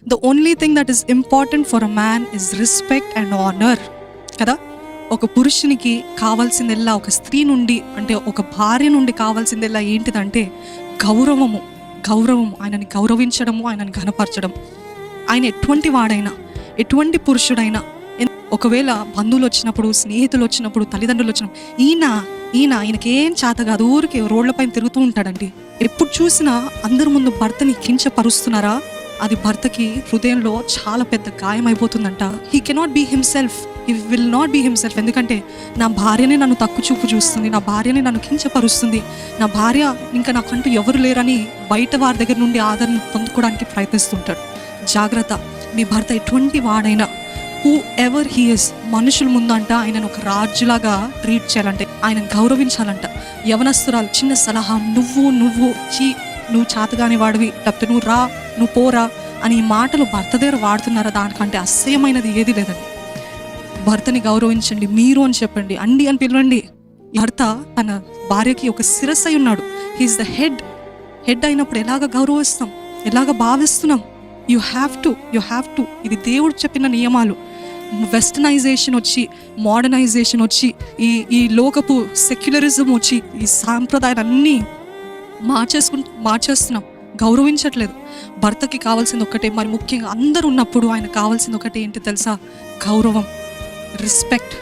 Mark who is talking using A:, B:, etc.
A: The only thing that is important for a man is respect and honour కదా. ఒక పురుషునికి కావాల్సిందెల్లా, ఒక స్త్రీ నుండి అంటే ఒక భార్య నుండి కావాల్సిందెల్లా ఏంటిదంటే గౌరవము. ఆయనని గౌరవించడము, ఆయనని ఘనపరచడం. ఆయన ఎటువంటి వాడైనా, ఎటువంటి పురుషుడైనా, ఒకవేళ బంధువులు వచ్చినప్పుడు, స్నేహితులు వచ్చినప్పుడు, తల్లిదండ్రులు వచ్చినప్పుడు ఈయనకేం చేత కాదు, ఊరికి రోడ్లపైన తిరుగుతూ ఉంటాడండి. ఎప్పుడు చూసినా అందరి ముందు భర్తని కించపరుస్తున్నారా, అది భర్తకి హృదయంలో చాలా పెద్ద గాయం అయిపోతుందంట. He cannot be himself, he will not be himself. ఎందుకంటే నా భార్యనే నన్ను తక్కువ చూపు చూస్తుంది, నా భార్యనే నన్ను కించపరుస్తుంది, నా భార్య ఇంకా నాకంటూ ఎవరు లేరని బయట వారి దగ్గర నుండి ఆదరణ పొందుకోవడానికి ప్రయత్నిస్తుంటాడు. జాగ్రత్త, మీ భర్త ఎటువంటి వాడైనా, హూ ఎవర్ హీ ఇస్, మనుషుల ముందంట ఆయనను ఒక రాజులాగా ట్రీట్ చేయాలంటే, ఆయనను గౌరవించాలంట. యవనస్తురాలు చిన్న సలహా, నువ్వు చాతగాని వాడివి, లేకపోతే నువ్వు పోరా అని ఈ మాటలు భర్త దగ్గర వాడుతున్నారా, దానికంటే అసహ్యమైనది ఏది లేదండి. భర్తని గౌరవించండి మీరు అని చెప్పండి, అండి అని పిలవండి. భర్త తన భార్యకి ఒక శిరస్సు అయి ఉన్నాడు. హీఈస్ ద హెడ్ అయినప్పుడు ఎలాగ గౌరవిస్తాం, ఎలాగ భావిస్తున్నాం. You have to. ఇది దేవుడు చెప్పిన నియమాలు. వెస్టర్నైజేషన్ వచ్చి, మోడర్నైజేషన్ వచ్చి, ఈ లోకపు సెక్యులరిజం వచ్చి, ఈ సాంప్రదాయాలన్నీ మార్చేస్తున్నాం, గౌరవించట్లేదు. భర్తకి కావాల్సింది ఒక్కటే, మరి ముఖ్యంగా అందరూ ఉన్నప్పుడు ఆయన కావాల్సింది ఒకటే ఏంటి తెలుసా? గౌరవం, రెస్పెక్ట్.